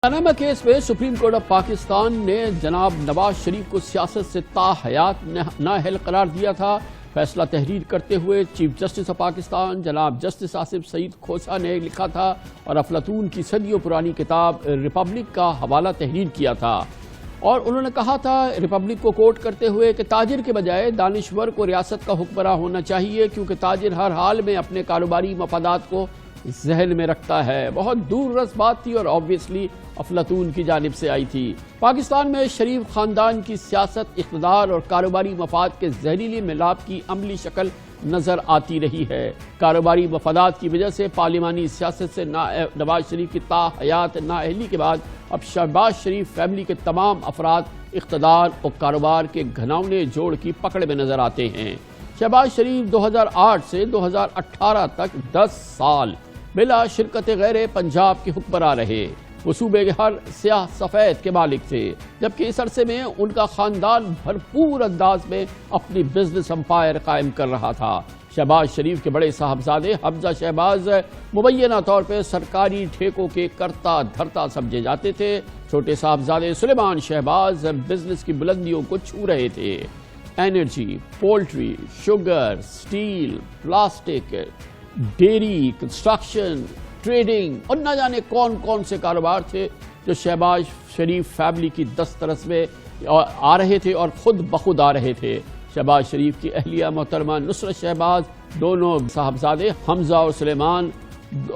Panama case میں supreme court of Pakistan نے جناب نواز شریف کو سیاست سے تاحیات نااہل قرار دیا تھا۔ فیصلہ تحریر کرتے ہوئے چیف جسٹس آف پاکستان جناب جسٹس آصف سعید کھوسہ نے لکھا تھا اور افلاطون کی صدیوں پرانی کتاب ریپبلک کا حوالہ تحریر کیا تھا، اور انہوں نے کہا تھا ریپبلک کو کوٹ کرتے ہوئے کہ تاجر کے بجائے دانشور کو ریاست کا حکمراں ہونا چاہیے، کیونکہ تاجر ہر حال میں اپنے کاروباری مفادات کو ذہن میں رکھتا ہے۔ بہت دور رس بات تھی اور آبویسلی افلاطون کی جانب سے آئی تھی۔ پاکستان میں شریف خاندان کی سیاست، اقتدار اور کاروباری مفاد کے زہریلی ملاپ کی عملی شکل نظر آتی رہی ہے۔ کاروباری مفادات کی وجہ سے پارلیمانی سیاست سے نواز شریف کی تاحیات نااہلی کے بعد اب شہباز شریف فیملی کے تمام افراد اقتدار اور کاروبار کے گھناؤنے جوڑ کی پکڑ میں نظر آتے ہیں۔ شہباز شریف 2008 سے 2018 تک 10 سال بلا شرکت غیر پنجاب کے حکمراں رہے۔ وہ صوبے کے ہر سیاہ سفید کے مالک تھے، جبکہ اس عرصے میں ان کا خاندان بھرپور انداز میں اپنی بزنس امپائر قائم کر رہا تھا۔ شہباز شریف کے بڑے صاحبزادے حمزہ شہباز مبینہ طور پہ سرکاری ٹھیکوں کے کرتا دھرتا سمجھے جاتے تھے۔ چھوٹے صاحبزادے سلیمان شہباز بزنس کی بلندیوں کو چھو رہے تھے۔ Energy, poultry, sugar, steel, plastic, dairy, construction, trading اور نہ جانے کون کون سے کاروبار تھے جو شہباز شریف فیملی کی دسترس میں آ رہے تھے اور خود بخود آ رہے تھے۔ شہباز شریف کی اہلیہ محترمہ نصرت شہباز، دونوں صاحبزادے حمزہ اور سلیمان،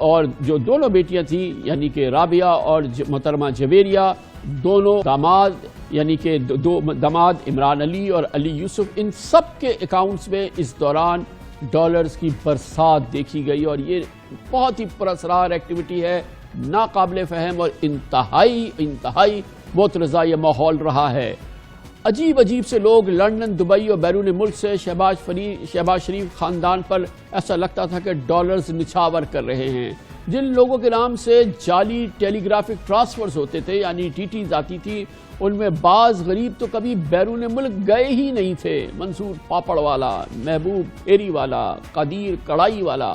اور جو دونوں بیٹیاں تھیں یعنی کہ رابعہ اور محترمہ جویریہ، دونوں داماد یعنی کہ دو داماد عمران علی اور علی یوسف، ان سب کے اکاؤنٹس میں اس دوران ڈالرز کی برسات دیکھی گئی، اور یہ بہت ہی پراسرار ایکٹیویٹی ہے، ناقابل فہم اور انتہائی مترضع ماحول رہا ہے۔ عجیب سے لوگ لندن، دبئی اور بیرون ملک سے شہباز شریف خاندان پر ایسا لگتا تھا کہ ڈالرز نچھاور کر رہے ہیں۔ جن لوگوں کے نام سے جعلی ٹیلی گرافک ٹرانسفرز ہوتے تھے یعنی ٹیٹیز آتی تھی، ان میں بعض غریب تو کبھی بیرون ملک گئے ہی نہیں تھے۔ منصور پاپڑ والا، محبوب پھیری والا، قدیر کڑائی والا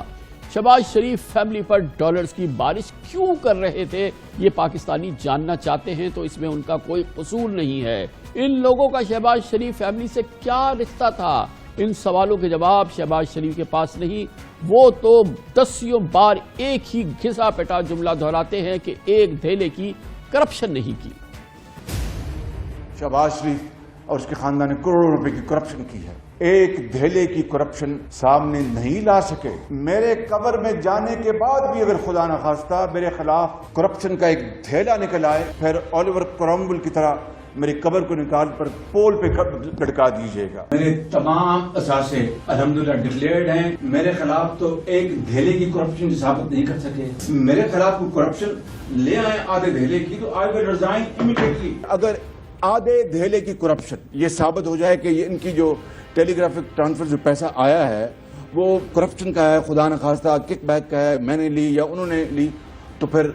شہباز شریف فیملی پر ڈالرز کی بارش کیوں کر رہے تھے، یہ پاکستانی جاننا چاہتے ہیں، تو اس میں ان کا کوئی قصور نہیں ہے۔ ان لوگوں کا شہباز شریف فیملی سے کیا رشتہ تھا؟ ان سوالوں کے جواب شہباز شریف کے پاس نہیں۔ وہ تو دسیوں بار ایک ہی گھسا پٹا جملہ دہراتے ہیں کہ ایک دھیلے کی کرپشن نہیں کی۔ شہباز شریف اور اس کے خاندان نے کروڑوں روپے کی کرپشن کی ہے، ایک دھیلے کی کرپشن سامنے نہیں لا سکے۔ میرے قبر میں جانے کے بعد بھی اگر خدا نہ خواستہ میرے خلاف کرپشن کا ایک دھیلا نکل آئے، پھر اولیور کرامبل کی طرح میری قبر کو نکال پر پول پہ لٹکا دیجیے گا۔ میرے تمام اثاثے الحمدللہ ڈکلیئرڈ ہیں۔ میرے خلاف تو ایک دھیلے کی کرپشن کی ثابت نہیں کر سکے۔ میرے خلاف کوئی کرپشن لے آئے آدھے دھیلے کی تو آئی ول ریزائن امیڈیٹلی۔ اگر آدھے دھیلے کی کرپشن یہ ثابت ہو جائے کہ یہ ان کی جو ٹیلی گرافک ٹرانسفر جو پیسہ آیا ہے وہ کرپشن کا ہے، خدا نہ خواستہ کک بیک کا ہے، میں نے لی یا انہوں نے لی، تو پھر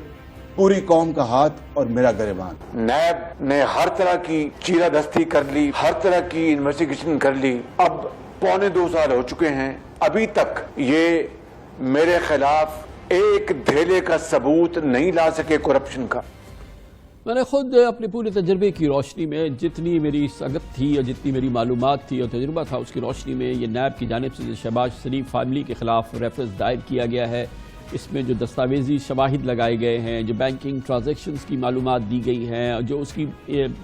پوری قوم کا ہاتھ اور میرا گریبان۔ نیب نے ہر طرح کی چیرہ دستی کر لی، ہر طرح کی انویسٹیگیشن کر لی، اب 2.25 سال ہو چکے ہیں، ابھی تک یہ میرے خلاف ایک دھیلے کا ثبوت نہیں لا سکے کرپشن کا۔ میں نے خود اپنے پورے تجربے کی روشنی میں جتنی میری سگت تھی اور جتنی میری معلومات تھی اور تجربہ تھا، اس کی روشنی میں یہ نیب کی جانب سے شہباز شریف فیملی کے خلاف ریفرنس دائر کیا گیا ہے، اس میں جو دستاویزی شواہد لگائے گئے ہیں، جو بینکنگ ٹرانزیکشنز کی معلومات دی گئی ہیں، جو اس کی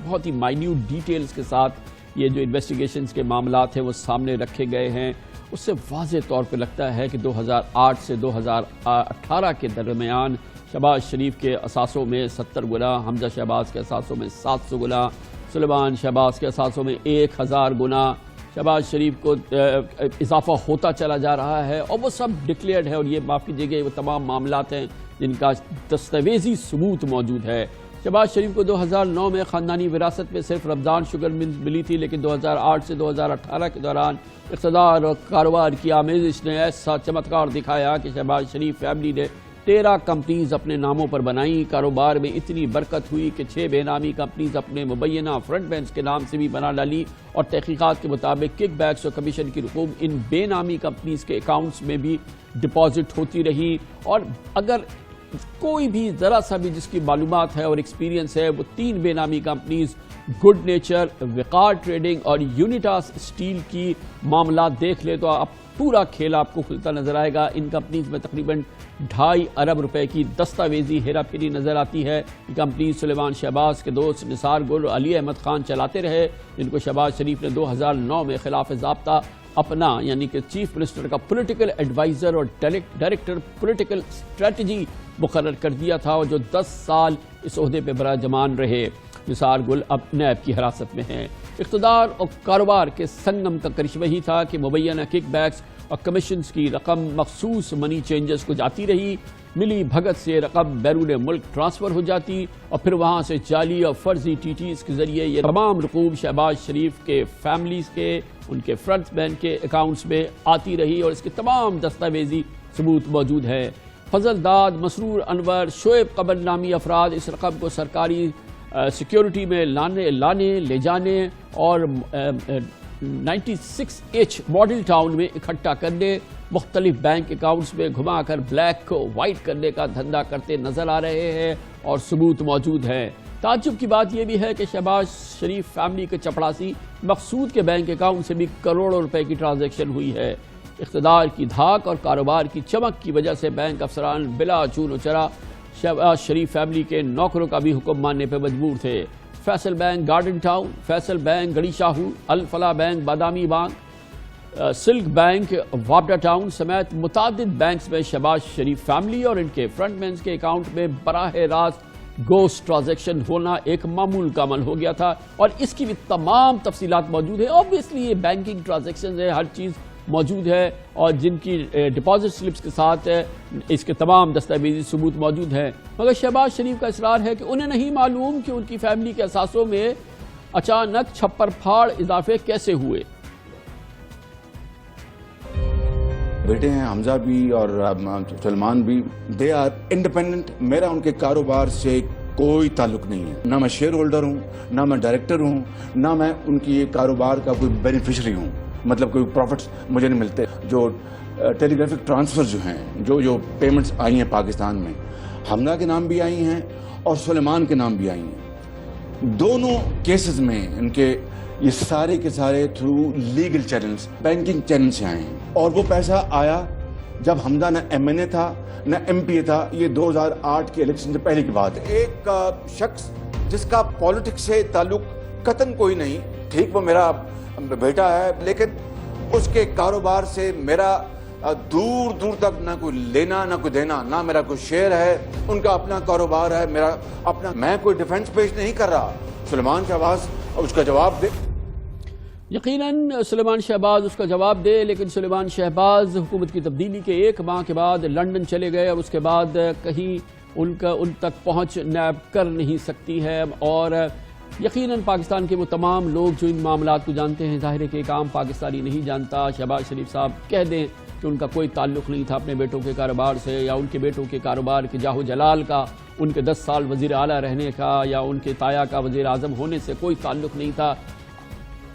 بہت ہی مائنیوٹ ڈیٹیلز کے ساتھ یہ جو انویسٹیگیشنز کے معاملات ہیں وہ سامنے رکھے گئے ہیں، اس سے واضح طور پہ لگتا ہے کہ 2008 سے 2018 کے درمیان شہباز شریف کے اثاثوں میں 70 گنا، حمزہ شہباز کے اثاثوں میں 700 گنا، سلیمان شہباز کے اثاثوں میں 1000 گنا شہباز شریف کو اضافہ ہوتا چلا جا رہا ہے، اور وہ سب ڈکلیئرڈ ہے، اور یہ معاف کیجیے گا وہ تمام معاملات ہیں جن کا دستاویزی ثبوت موجود ہے۔ شہباز شریف کو 2009 میں خاندانی وراثت میں صرف رمضان شوگر ملز ملی تھی، لیکن 2008 سے 2018 کے دوران اقتدار اور کاروبار کی آمیزش نے ایسا چمتکار دکھایا کہ شہباز شریف فیملی نے 13 کمپنیز اپنے ناموں پر بنائیں۔ کاروبار میں اتنی برکت ہوئی کہ 6 بے نامی کمپنیز اپنے مبینہ فرنٹ بینچ کے نام سے بھی بنا ڈالی، اور تحقیقات کے مطابق کک بیکس اور کمیشن کی رقوم ان بے نامی کمپنیز کے اکاؤنٹس میں بھی ڈپازٹ ہوتی رہی۔ اور اگر کوئی بھی ذرا سا بھی جس کی معلومات ہے اور ایکسپیرینس ہے وہ 3 بے نامی کمپنیز گڈ نیچر، وقار ٹریڈنگ اور یونیٹاس اسٹیل کی معاملات دیکھ لے تو آپ پورا کھیل آپ کو کھلتا نظر آئے گا۔ ان کمپنیز میں تقریباً 2.5 ارب روپے کی دستاویزی ہیرا پھیری نظر آتی ہے۔ یہ کمپنی سلیمان شہباز کے دوست نثار گل اور علی احمد خان چلاتے رہے، جن کو شہباز شریف نے 2009 میں خلاف ضابطہ اپنا یعنی کہ چیف منسٹر کا پولیٹیکل ایڈوائزر اور ڈائریکٹر پولیٹیکل اسٹریٹجی مقرر کر دیا تھا، اور جو 10 سال اس عہدے پہ براجمان رہے۔ نثار گل اب نیب کی حراست میں ہیں۔ اقتدار اور کاروبار کے سنگم کا کرشمہ ہی تھا کہ مبینہ کک بیکس اور کمیشنز کی رقم مخصوص منی چینجز کو جاتی رہی، ملی بھگت سے رقم بیرون ملک ٹرانسفر ہو جاتی اور پھر وہاں سے جعلی اور فرضی ٹی ٹیز کے ذریعے یہ تمام رقوم شہباز شریف کے فیملیز کے، ان کے فرنٹ مین کے اکاؤنٹس میں آتی رہی، اور اس کے تمام دستاویزی ثبوت موجود ہے۔ فضل داد، مسرور انور، شعیب قمر نامی افراد اس رقم کو سرکاری سیکیورٹی میں لانے لے جانے اور 96H ماڈل ٹاؤن میں اکٹھا کرنے، مختلف بینک اکاؤنٹس میں گھما کر بلیک کو وائٹ کرنے کا دھندا کرتے نظر آ رہے ہیں، اور ثبوت موجود ہے۔ تعجب کی بات یہ بھی ہے کہ شہباز شریف فیملی کے چپڑاسی مقصود کے بینک اکاؤنٹ سے بھی کروڑوں روپے کی ٹرانزیکشن ہوئی ہے۔ اقتدار کی دھاک اور کاروبار کی چمک کی وجہ سے بینک افسران بلا چون و چرا شہباز شریف فیملی کے نوکروں کا بھی حکم ماننے پہ مجبور تھے۔ Faisal bank garden town, Faisal bank گڑی شاہو، الفلاح بینک بادامی بانک، سلک بینک وابڈا ٹاؤن سمیت متعدد بینکس میں شہباز شریف فیملی اور ان کے فرنٹ مینز کے اکاؤنٹ میں براہ راست گوشت ٹرانزیکشن ہونا ایک معمول کا عمل ہو گیا تھا، اور اس کی بھی تمام تفصیلات موجود ہیں۔ اوبویسلی یہ بینکنگ ٹرانزیکشن ہے، ہر چیز موجود ہے، اور جن کی ڈپازٹ سلپس کے ساتھ اس کے تمام دستاویزی ثبوت موجود ہیں۔ مگر شہباز شریف کا اصرار ہے کہ انہیں نہیں معلوم کہ ان کی فیملی کے اثاثوں میں اچانک چھپر پھاڑ اضافے کیسے ہوئے۔ بیٹے ہیں حمزہ بھی اور سلمان بھی، دے آر انڈیپینڈنٹ، میرا ان کے کاروبار سے کوئی تعلق نہیں ہے، نہ میں شیئر ہولڈر ہوں، نہ میں ڈائریکٹر ہوں، نہ میں ان کی کاروبار کا کوئی بینیفیشری ہوں، مطلب کوئی پروفٹس مجھے نہیں ملتے۔ جو ٹیلی گرافک ٹرانسفر جو ہیں، جو پیمنٹس آئی ہیں پاکستان میں، حمزہ کے نام بھی آئی ہیں اور سلیمان کے نام بھی آئی ہیں۔ دونوں کیسز میں ان کے یہ سارے کے سارے through legal channels, banking channel سے آئے ہیں، اور وہ پیسہ آیا جب حمزہ نہ ایم این اے تھا نہ ایم پی اے تھا۔ یہ 2008 کے الیکشن سے پہلے کی بات ہے۔ ایک شخص جس کا پالیٹکس سے تعلق قطعاً کوئی نہیں، ٹھیک وہ میرا بیٹا ہے، لیکن اس کے کاروبار سے میرا دور دور تک نہ کوئی لینا نہ کوئی دینا، نہ میرا کوئی شیئر ہے، ان کا اپنا کاروبار ہے، میرا اپنا۔ میں کوئی ڈیفنس پیش نہیں کر رہا، سلیمان شہباز اس کا جواب دے۔ یقیناً سلیمان شہباز اس کا جواب دے، لیکن سلیمان شہباز حکومت کی تبدیلی کے 1 ماہ کے بعد لندن چلے گئے، اور اس کے بعد کہیں ان تک پہنچ نیب کر نہیں سکتی ہے، اور یقیناً پاکستان کے وہ تمام لوگ جو ان معاملات کو جانتے ہیں، ظاہر ہے کہ ایک عام پاکستانی نہیں جانتا۔ شہباز شریف صاحب کہہ دیں کہ ان کا کوئی تعلق نہیں تھا اپنے بیٹوں کے کاروبار سے، یا ان کے بیٹوں کے کاروبار کے جاہ و جلال کا، ان کے 10 سال وزیر اعلیٰ رہنے کا یا ان کے تایا کا وزیر اعظم ہونے سے کوئی تعلق نہیں تھا۔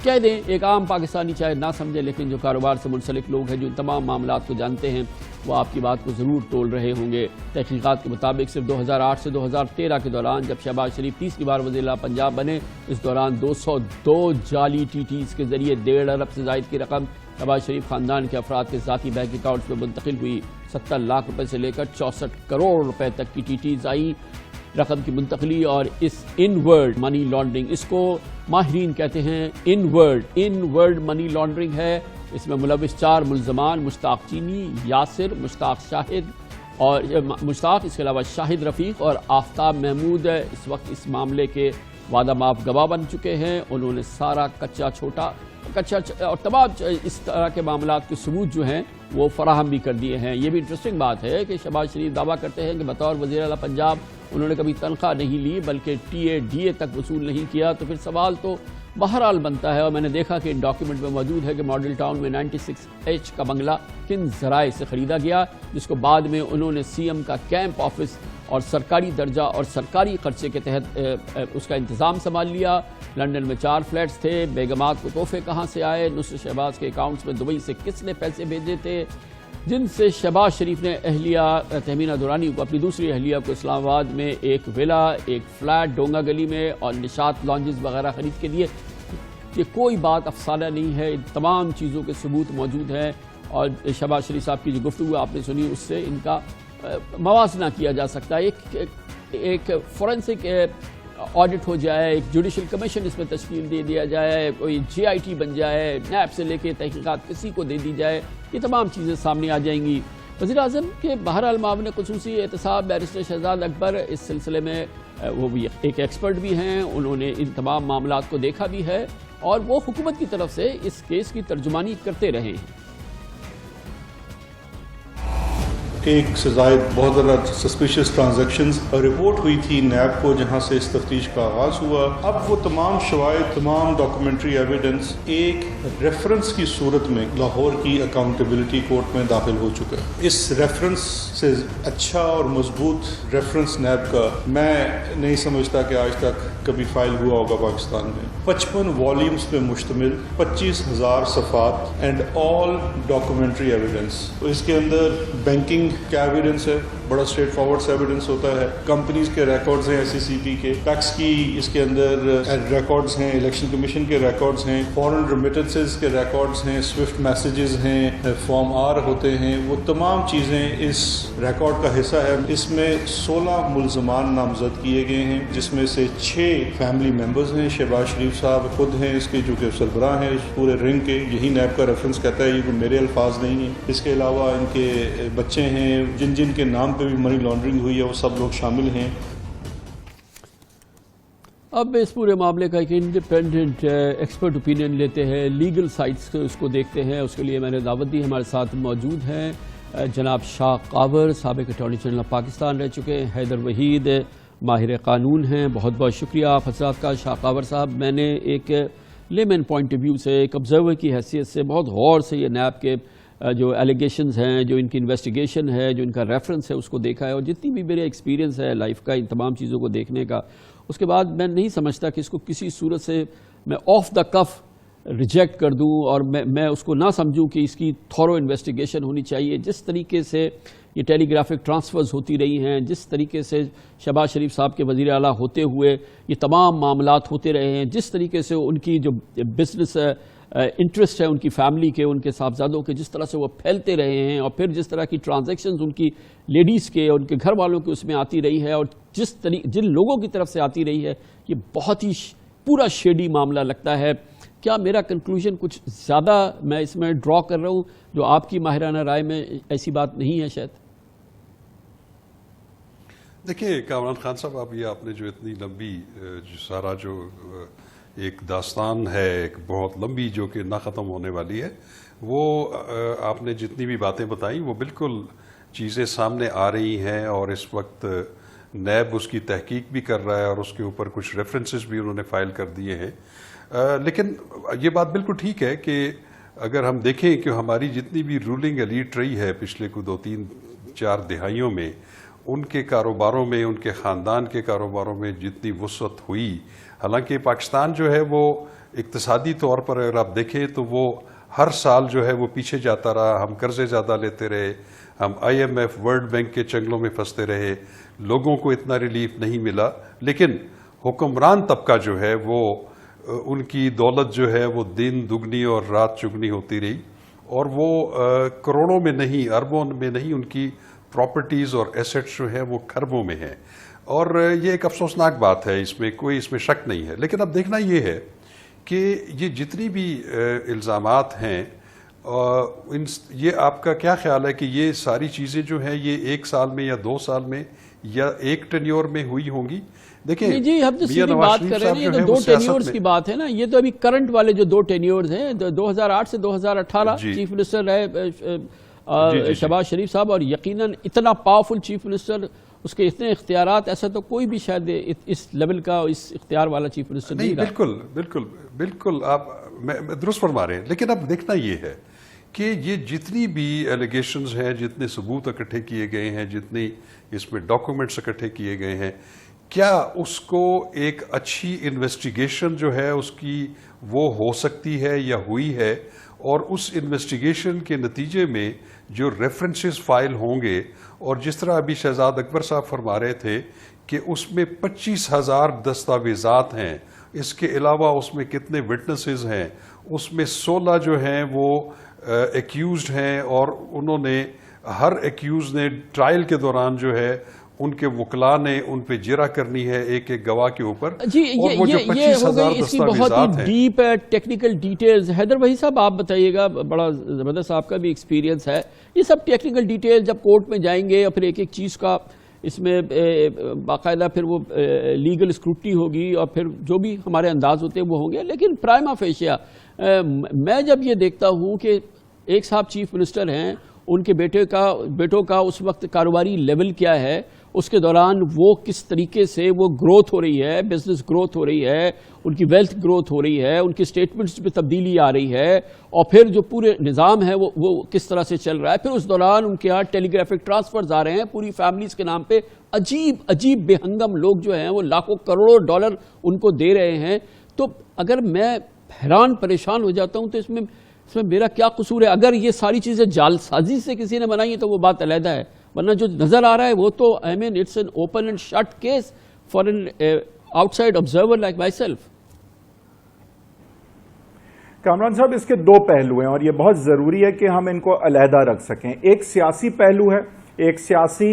کہہ دیں ایک عام پاکستانی چاہے نہ سمجھے، لیکن جو کاروبار سے منسلک لوگ ہیں، جو ان تمام معاملات کو جانتے ہیں، وہ آپ کی بات کو ضرور تول رہے ہوں گے۔ تحقیقات کے مطابق صرف 2008 سے 2013 کے دوران جب شہباز شریف تیسری بار وزیر اعلیٰ پنجاب بنے، اس دوران 202 جعلی ٹی ٹیز کے ذریعے 1.5 ارب سے زائد کی رقم شہباز شریف خاندان کے افراد کے ذاتی بینک اکاؤنٹس میں منتقل ہوئی۔ 70 لاکھ روپے سے لے کر 64 کروڑ روپے تک کی ٹی ٹیز آئی۔ رقم کی منتقلی اور اس ان ورڈ منی لانڈرنگ، اس کو ماہرین کہتے ہیں ان ورڈ منی لانڈرنگ ہے۔ اس میں ملوث 4 ملزمان مشتاق چینی، یاسر، مشتاق، اس کے علاوہ شاہد رفیق اور آفتاب محمود اس وقت اس معاملے کے وعدہ معاف گواہ بن چکے ہیں۔ انہوں نے سارا کچا چھوٹا اور تمام اس طرح کے معاملات کے ثبوت جو ہیں وہ فراہم بھی کر دیے ہیں۔ یہ بھی انٹرسٹنگ بات ہے کہ شہباز شریف دعویٰ کرتے ہیں کہ بطور وزیر اعلیٰ پنجاب انہوں نے کبھی تنخواہ نہیں لی، بلکہ ٹی اے ڈی اے تک وصول نہیں کیا۔ تو پھر سوال تو بہرحال بنتا ہے، اور میں نے دیکھا کہ ان ڈاکیومنٹ میں موجود ہے کہ ماڈل ٹاؤن میں 96H کا بنگلہ کن ذرائع سے خریدا گیا، جس کو بعد میں انہوں نے سی ایم کا کیمپ آفس اور سرکاری درجہ اور سرکاری خرچے کے تحت اس کا انتظام سنبھال لیا۔ لندن میں 4 فلیٹس تھے۔ بیگمات کو تحفے کہاں سے آئے؟ نصرت شہباز کے اکاؤنٹس میں دبئی سے کس نے پیسے بھیجے تھے؟ جن سے شہباز شریف نے اہلیہ تہمینہ دورانی کو، اپنی دوسری اہلیہ کو، اسلام آباد میں ایک ولا، ایک فلیٹ ڈونگا گلی میں اور نشاط لانجز وغیرہ خرید کے لیے. یہ کوئی بات افسانہ نہیں ہے، ان تمام چیزوں کے ثبوت موجود ہیں. اور شہباز شریف صاحب کی جو گفتگو آپ نے سنی، اس سے ان کا موازنہ کیا جا سکتا ہے. ایک فورنسک آڈٹ ہو جائے، ایک جوڈیشل کمیشن اس میں تشکیل دے دیا جائے، کوئی JIT بن جائے، نیب سے لے کے تحقیقات کسی کو دے دی جائے، یہ تمام چیزیں سامنے آ جائیں گی. وزیر اعظم کے بہرحال معاون خصوصی احتساب بیرسٹر شہزاد اکبر اس سلسلے میں وہ بھی ایک ایکسپرٹ بھی ہیں، انہوں نے ان تمام معاملات کو دیکھا بھی ہے اور وہ حکومت کی طرف سے اس کیس کی ترجمانی کرتے رہے ہیں. ایک سے زائد بہت زیادہ سسپیشیس ٹرانزیکشنز رپورٹ ہوئی تھی نیب کو، جہاں سے اس تفتیش کا آغاز ہوا. اب وہ تمام شواہد، تمام ڈاکومنٹری ایویڈنس ایک ریفرنس کی صورت میں لاہور کی اکاؤنٹیبلٹی کورٹ میں داخل ہو چکا ہے. اس ریفرنس سے اچھا اور مضبوط ریفرنس نیب کا میں نہیں سمجھتا کہ آج تک کبھی فائل ہوا ہوگا پاکستان میں. 55 والیومز پہ مشتمل 25,000 صفحات اینڈ آل ڈاکومنٹری ایویڈنس. اس کے اندر بینکنگ کیا ایویڈنس ہے، بڑا اسٹریٹ فارورڈ ایویڈنس ہوتا ہے. کمپنیز کے ریکارڈز ہیں SCCP کے، ٹیکس کی اس کے اندر ریکارڈز ہیں، الیکشن کمیشن کے ریکارڈز ہیں، فورن ریمیٹنسز کے ریکارڈز ہیں، سوئفٹ میسیجز ہیں، فارم R ہوتے ہیں. وہ تمام چیزیں اس ریکارڈ کا حصہ ہے. اس میں 16 ملزمان نامزد کیے گئے ہیں، جس میں سے 6 فیملی ممبرز ہیں. شہباز شریف صاحب خود ہیں اس کے، جو کہ سربراہ ہیں اس پورے رنگ کے. یہی نیب کا ریفرنس کہتا ہے، یہ کوئی میرے الفاظ نہیں ہیں. اس کے علاوہ ان کے بچے ہیں جن کے نام پہ بھی منی لانڈرنگ ہوئی ہے، وہ سب لوگ شامل ہیں. اب اس پورے معاملے کا ایک انڈیپینڈنٹ ایکسپرٹ اوپینین لیتے ہیں، لیگل سائٹس اس کو دیکھتے ہیں. اس کے لیے میں نے دعوت دی. ہمارے ساتھ موجود ہیں جناب شاہ قاور، سابق اٹارنی جنرل آف پاکستان رہ چکے ہیں. حیدر وحید ماہر قانون ہیں. بہت بہت شکریہ آپ حضرات کا. شاہ قاور صاحب، میں نے ایک لیمن پوائنٹ آف ویو سے، ایک آبزرور کی حیثیت سے بہت غور سے یہ نیب کے جو ایلیگیشنز ہیں، جو ان کی انویسٹیگیشن ہے، جو ان کا ریفرنس ہے، اس کو دیکھا ہے. اور جتنی بھی میرے ایکسپیرینس ہے لائف کا ان تمام چیزوں کو دیکھنے کا، اس کے بعد میں نہیں سمجھتا کہ اس کو کسی صورت سے میں آف دا کف ریجیکٹ کر دوں اور میں اس کو نہ سمجھوں کہ اس کی تھورو انویسٹیگیشن ہونی چاہیے. جس طریقے سے یہ ٹیلی گرافک ٹرانسفرز ہوتی رہی ہیں، جس طریقے سے شہباز شریف صاحب کے وزیر اعلیٰ ہوتے ہوئے یہ تمام معاملات ہوتے رہے ہیں، جس طریقے سے ان کی جو بزنس انٹرسٹ ہے ان کی فیملی کے، ان کے صاحبزادوں کے، جس طرح سے وہ پھیلتے رہے ہیں، اور پھر جس طرح کی ٹرانزیکشنز ان کی لیڈیز کے اور ان کے گھر والوں کے اس میں آتی رہی ہے، اور جن لوگوں کی طرف سے آتی رہی ہے، یہ بہت ہی پورا شیڈی معاملہ لگتا ہے. کیا میرا کنکلوژن کچھ زیادہ میں اس میں ڈرا کر رہا ہوں جو آپ کی ماہرانہ رائے میں ایسی بات نہیں ہے شاید؟ دیکھیے کامران خان صاحب، اب یہ آپ نے جو اتنی لمبی سارا جو ایک داستان ہے، ایک بہت لمبی جو کہ نہ ختم ہونے والی ہے، وہ آپ نے جتنی بھی باتیں بتائیں وہ بالکل چیزیں سامنے آ رہی ہیں. اور اس وقت نیب اس کی تحقیق بھی کر رہا ہے اور اس کے اوپر کچھ ریفرنسز بھی انہوں نے فائل کر دیے ہیں. لیکن یہ بات بالکل ٹھیک ہے کہ اگر ہم دیکھیں کہ ہماری جتنی بھی رولنگ ایلیٹ رہی ہے پچھلے کو 2-3-4 دہائیوں میں، ان کے کاروباروں میں، ان کے خاندان کے کاروباروں میں جتنی وسعت ہوئی، حالانکہ پاکستان جو ہے وہ اقتصادی طور پر اگر آپ دیکھیں تو وہ ہر سال جو ہے وہ پیچھے جاتا رہا. ہم قرضے زیادہ لیتے رہے، ہم IMF ورلڈ بینک کے چنگلوں میں پھنستے رہے، لوگوں کو اتنا ریلیف نہیں ملا. لیکن حکمران طبقہ جو ہے وہ ان کی دولت جو ہے وہ دن دگنی اور رات چگنی ہوتی رہی، اور وہ کروڑوں میں نہیں، اربوں میں نہیں، ان کی پراپرٹیز اور ایسٹس جو ہیں وہ کھربوں میں ہیں. اور یہ ایک افسوسناک بات ہے، اس میں کوئی اس میں شک نہیں ہے. لیکن اب دیکھنا یہ ہے کہ یہ جتنی بھی الزامات ہیں، یہ آپ کا کیا خیال ہے کہ یہ ساری چیزیں جو ہیں یہ 1 سال میں یا 2 سال میں یا ایک ٹینیور میں ہوئی ہوں گی؟ دیکھیں جی، ہم تو سیدھی بات کر رہے ہیں، یہ تو 2 ٹینیورز کی بات ہے نا. یہ تو ابھی کرنٹ والے جو 2 ٹینیورز ہیں، 2008 سے 2018 چیف منسٹر رہے شہباز شریف صاحب، اور یقیناً اتنا پاورفل چیف منسٹر، اس کے اتنے اختیارات، ایسا تو کوئی بھی شاید اس لیول کا، اس اختیار والا چیف منسٹر نہیں رہا. بالکل آپ درست فرما رہے ہیں. لیکن اب دیکھنا یہ ہے کہ یہ جتنی بھی ایلیگیشنز ہیں، جتنے ثبوت اکٹھے کیے گئے ہیں، جتنی اس میں ڈاکومنٹس اکٹھے کیے گئے ہیں، کیا اس کو ایک اچھی انویسٹیگیشن جو ہے اس کی وہ ہو سکتی ہے یا ہوئی ہے؟ اور اس انویسٹیگیشن کے نتیجے میں جو ریفرنسز فائل ہوں گے، اور جس طرح ابھی شہزاد اکبر صاحب فرما رہے تھے کہ اس میں 25,000 دستاویزات ہیں، اس کے علاوہ اس میں کتنے وٹنسز ہیں، اس میں 16 جو ہیں وہ ایکیوزڈ ہیں، اور انہوں نے ہر ایکیوز نے ٹرائل کے دوران جو ہے ان کے وکلاء نے ان پہ جرح کرنی ہے ایک ایک گواہ کے اوپر. جی اور وہ جو یہ 25,000 ہو گئی اس کی بہت ہی ڈیپ ٹیکنیکل ڈیٹیلز. حیدر بھائی صاحب آپ بتائیے گا، بڑا زبردست آپ کا بھی ایکسپیرینس ہے، یہ سب ٹیکنیکل ڈیٹیل جب کورٹ میں جائیں گے اور پھر ایک ایک چیز کا اس میں باقاعدہ پھر وہ لیگل اسکروٹنی ہوگی اور پھر جو بھی ہمارے انداز ہوتے ہیں وہ ہوں گے، لیکن پرائما فیشیا میں جب یہ دیکھتا ہوں کہ ایک صاحب چیف منسٹر ہیں، ان کے بیٹوں کا اس وقت کاروباری لیول کیا ہے، اس کے دوران وہ کس طریقے سے وہ گروتھ ہو رہی ہے، بزنس گروتھ ہو رہی ہے، ان کی ویلتھ گروتھ ہو رہی ہے، ان کی سٹیٹمنٹس پہ تبدیلی آ رہی ہے، اور پھر جو پورے نظام ہے وہ کس طرح سے چل رہا ہے. پھر اس دوران ان کے یہاں ٹیلی گرافک ٹرانسفرز آ رہے ہیں پوری فیملیز کے نام پہ، عجیب بے ہنگم لوگ جو ہیں وہ لاکھوں کروڑوں ڈالر ان کو دے رہے ہیں. تو اگر میں حیران پریشان ہو جاتا ہوں تو اس میں میرا کیا قصور ہے؟ اگر یہ ساری چیزیں جعل سازی سے کسی نے بنائی ہیں تو وہ بات علیحدہ ہے، ورنہ جو نظر آ رہا ہے وہ تو it's an open and shut case for an outside observer like myself. Kamran صاحب اس کے دو پہلو ہیں اور یہ بہت ضروری ہے کہ ہم ان کو علیحدہ رکھ سکیں. ایک سیاسی پہلو ہے، ایک سیاسی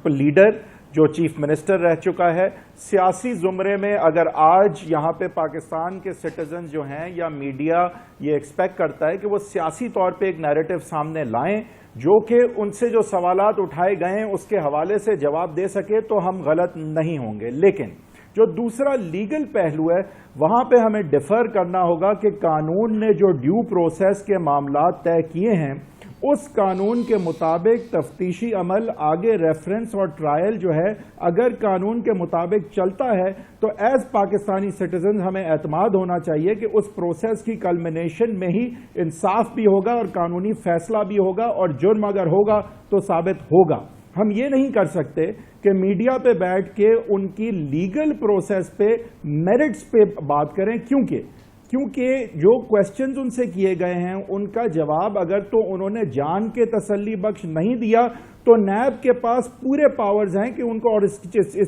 لیڈر جو چیف منسٹر رہ چکا ہے. سیاسی زمرے میں اگر آج یہاں پہ پاکستان کے سٹیزنز جو ہیں یا میڈیا یہ ایکسپیکٹ کرتا ہے کہ وہ سیاسی طور پہ ایک نیریٹو سامنے لائیں جو کہ ان سے جو سوالات اٹھائے گئے ہیں اس کے حوالے سے جواب دے سکے تو ہم غلط نہیں ہوں گے. لیکن جو دوسرا لیگل پہلو ہے وہاں پہ ہمیں ڈیفر کرنا ہوگا کہ قانون نے جو ڈیو پروسیس کے معاملات طے کیے ہیں اس قانون کے مطابق تفتیشی عمل آگے ریفرنس اور ٹرائل جو ہے اگر قانون کے مطابق چلتا ہے تو ایز پاکستانی سٹیزن ہمیں اعتماد ہونا چاہیے کہ اس پروسیس کی کلمنیشن میں ہی انصاف بھی ہوگا اور قانونی فیصلہ بھی ہوگا، اور جرم اگر ہوگا تو ثابت ہوگا. ہم یہ نہیں کر سکتے کہ میڈیا پہ بیٹھ کے ان کی لیگل پروسیس پہ میرٹس پہ بات کریں، کیونکہ جو کوسچنز ان سے کیے گئے ہیں ان کا جواب اگر تو انہوں نے جان کے تسلی بخش نہیں دیا تو نیب کے پاس پورے پاورز ہیں کہ ان کو، اور اس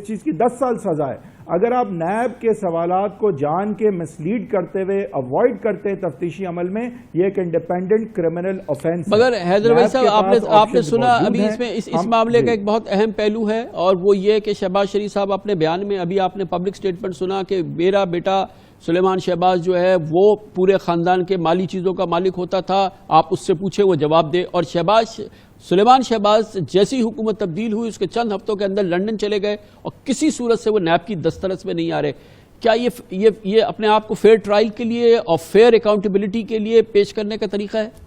چیز کی 10 سال سزا ہے. اگر آپ نیب کے سوالات کو جان کے مسلیڈ کرتے ہوئے اوائڈ کرتے ہیں تفتیشی عمل میں، یہ ایک انڈیپینڈنٹ کرمنل آفینس ہے. مگر حیدر بھائی صاحب آپ نے سنا ابھی اس معاملے کا ایک بہت اہم پہلو ہے، اور وہ یہ کہ شہباز شریف صاحب اپنے بیان میں ابھی آپ نے پبلک سٹیٹمنٹ سنا کہ میرا بیٹا سلیمان شہباز جو ہے وہ پورے خاندان کے مالی چیزوں کا مالک ہوتا تھا، آپ اس سے پوچھیں وہ جواب دے. اور سلیمان شہباز جیسی حکومت تبدیل ہوئی اس کے چند ہفتوں کے اندر لندن چلے گئے اور کسی صورت سے وہ نیب کی دسترس میں نہیں آ رہے. کیا یہ اپنے آپ کو فیئر ٹرائل کے لیے اور فیئر اکاؤنٹیبلٹی کے لیے پیش کرنے کا طریقہ ہے؟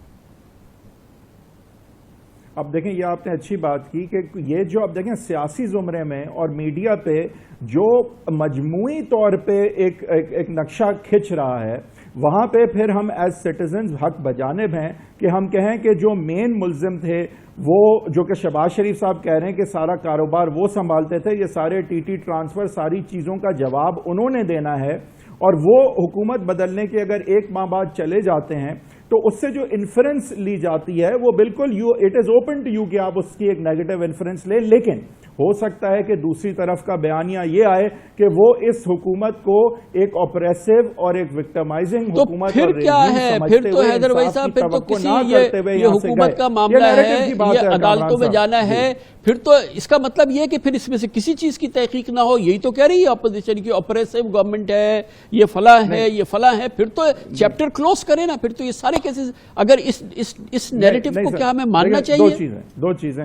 اب دیکھیں یہ آپ نے اچھی بات کی کہ یہ جو اب دیکھیں سیاسی زمرے میں اور میڈیا پہ جو مجموعی طور پہ ایک نقشہ کھنچ رہا ہے وہاں پہ پھر ہم ایز سٹیزنز حق بجانب ہیں کہ ہم کہیں کہ جو مین ملزم تھے وہ جو کہ شہباز شریف صاحب کہہ رہے ہیں کہ سارا کاروبار وہ سنبھالتے تھے، یہ سارے ٹی ٹرانسفر ساری چیزوں کا جواب انہوں نے دینا ہے، اور وہ حکومت بدلنے کے اگر ایک ماہ بعد چلے جاتے ہیں تو اس سے جو انفرنس لی جاتی ہے وہ بالکل it is open to you کہ آپ اس کی ایک نیگیٹو انفرنس لیں. لیکن ہو سکتا ہے کہ دوسری طرف کا بیانیہ یہ آئے کہ وہ اس حکومت کو ایک آپریسو اور ایک وکٹمائزنگ حکومت، پھر کیا ہے؟ پھر تو حیدر بھائی صاحب پھر تو کسی یہ حکومت کا معاملہ ہے، یہ عدالتوں میں جانا ہے، پھر تو اس کا مطلب یہ کہ پھر اس میں سے کسی چیز کی تحقیق نہ ہو. یہی تو کہہ رہی ہے اپوزیشن کی آپریسو گورنمنٹ ہے، یہ فلاں ہے، یہ فلاں ہے. پھر تو چیپٹر کلوز کرے نا. پھر تو یہ سارے کیسز اگر اس نیریٹو کو کیا ہمیں ماننا چاہیے؟ دو چیزیں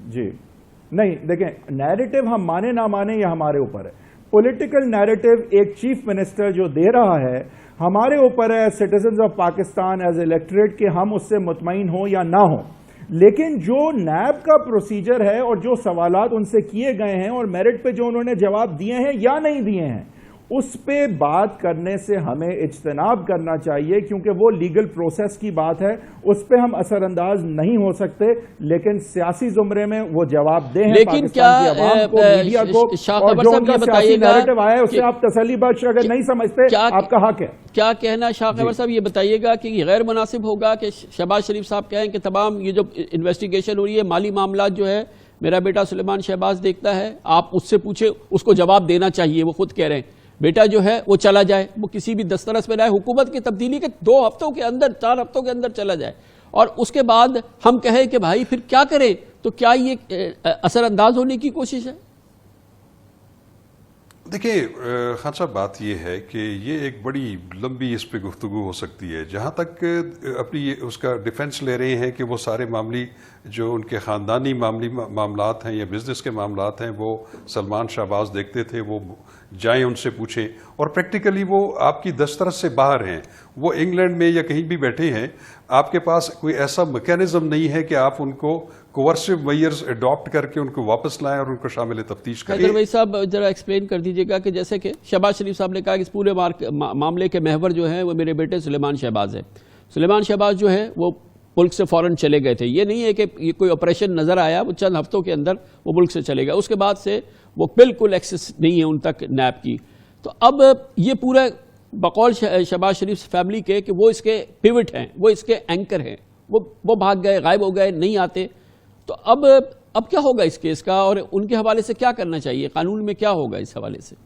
جی نہیں دیکھیں، نیریٹو ہم مانے نہ مانے یہ ہمارے اوپر ہے. پولیٹیکل نیریٹو ایک چیف منسٹر جو دے رہا ہے ہمارے اوپر ہے citizens of Pakistan as electorate کہ ہم اس سے مطمئن ہوں یا نہ ہوں. لیکن جو نیب کا پروسیجر ہے اور جو سوالات ان سے کیے گئے ہیں اور میرٹ پہ جو انہوں نے جواب دیے ہیں یا نہیں دیے ہیں اس پہ بات کرنے سے ہمیں اجتناب کرنا چاہیے، کیونکہ وہ لیگل پروسیس کی بات ہے، اس پہ ہم اثر انداز نہیں ہو سکتے، لیکن سیاسی زمرے میں وہ جواب دہ ہیں لیکن پاکستان کی عوام کو، میڈیا کو، اور جو ان کا سیاسی نیریٹو آیا ہے اس سے آپ تسلی بخش اگر نہیں سمجھتے آپ کا حق ہے۔ کیا کہنا شاہ خیبر صاحب، یہ بتائیے گا کہ یہ غیر مناسب ہوگا کہ شہباز شریف صاحب کہیں کہ تمام یہ جو انویسٹیگیشن ہو رہی ہے، مالی معاملات جو ہے میرا بیٹا سلیمان شہباز دیکھتا ہے، آپ اس سے پوچھیں، اس کو جواب دینا چاہیے، وہ خود کہہ رہے ہیں بیٹا جو ہے وہ چلا جائے، وہ کسی بھی دسترس میں نہ ہے، حکومت کی تبدیلی کے 2 ہفتوں کے اندر 4 ہفتوں کے اندر چلا جائے، اور اس کے بعد ہم کہیں کہ بھائی پھر کیا کریں؟ تو کیا یہ اثر انداز ہونے کی کوشش ہے؟ دیکھیں خان صاحب، بات یہ ہے کہ یہ ایک بڑی لمبی اس پہ گفتگو ہو سکتی ہے۔ جہاں تک اپنی اس کا ڈیفنس لے رہے ہیں کہ وہ سارے معاملی جو ان کے خاندانی معاملات ہیں یا بزنس کے معاملات ہیں وہ سلمان شہباز دیکھتے تھے، وہ جائیں ان سے پوچھیں، اور پریکٹیکلی وہ آپ کی دسترس سے باہر ہیں، وہ انگلینڈ میں یا کہیں بھی بیٹھے ہیں، آپ کے پاس کوئی ایسا میکینزم نہیں ہے کہ آپ ان کو کوورسو میئرز اڈاپٹ کر کے ان کو واپس لائیں اور ان کو شامل تفتیش کریں۔ حیدر بھائی صاحب ذرا ایکسپلین کر دیجیے گا کہ جیسے کہ شہباز شریف صاحب نے کہا کہ اس پورے معاملے کے محور جو ہیں وہ میرے بیٹے سلیمان شہباز ہے۔ سلیمان شہباز جو ہے وہ ملک سے فوراً چلے گئے تھے، یہ نہیں ہے کہ یہ کوئی آپریشن نظر آیا، وہ چند ہفتوں کے اندر وہ ملک سے چلے گئے، اس کے بعد سے وہ بالکل ایکسس نہیں ہے ان تک نیب کی۔ تو اب یہ پورا بقول شہباز شریف فیملی کے کہ وہ اس کے پیوٹ ہیں، وہ اس کے اینکر ہیں، وہ بھاگ گئے، غائب ہو گئے، نہیں آتے، تو اب کیا ہوگا اس کیس کا، اور ان کے حوالے سے کیا کرنا چاہیے، قانون میں کیا ہوگا اس حوالے سے؟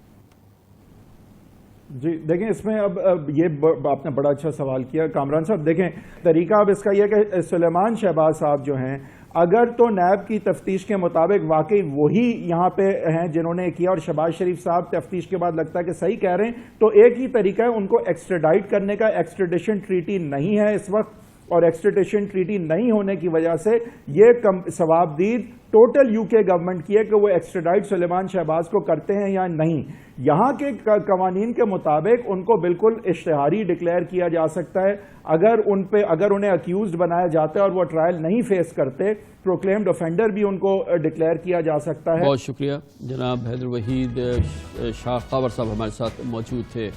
جی دیکھیں، اس میں اب یہ آپ نے بڑا اچھا سوال کیا کامران صاحب۔ دیکھیں طریقہ اب اس کا یہ کہ سلیمان شہباز صاحب جو ہیں، اگر تو نیب کی تفتیش کے مطابق واقعی وہی یہاں پہ ہیں جنہوں نے کیا، اور شہباز شریف صاحب تفتیش کے بعد لگتا ہے کہ صحیح کہہ رہے ہیں، تو ایک ہی طریقہ ہے ان کو ایکسٹریڈائٹ کرنے کا۔ ایکسٹریڈیشن ٹریٹی نہیں ہے اس وقت، اور ایکسٹریڈیشن ٹریٹی نہیں ہونے کی وجہ سے یہ ثوابدید ٹوٹل یو کے گورنمنٹ کی ہے کہ وہ ایکسٹریڈائٹ سلیمان شہباز کو کرتے ہیں یا نہیں۔ یہاں کے قوانین کے مطابق ان کو بالکل اشتہاری ڈکلیئر کیا جا سکتا ہے، اگر انہیں اکیوزڈ بنایا جاتا ہے اور وہ ٹرائل نہیں فیس کرتے، پروکلیمڈ offender بھی ان کو ڈکلیئر کیا جا سکتا ہے۔ بہت شکریہ جناب حیدر وحید شاہ خاور صاحب ہمارے ساتھ موجود تھے۔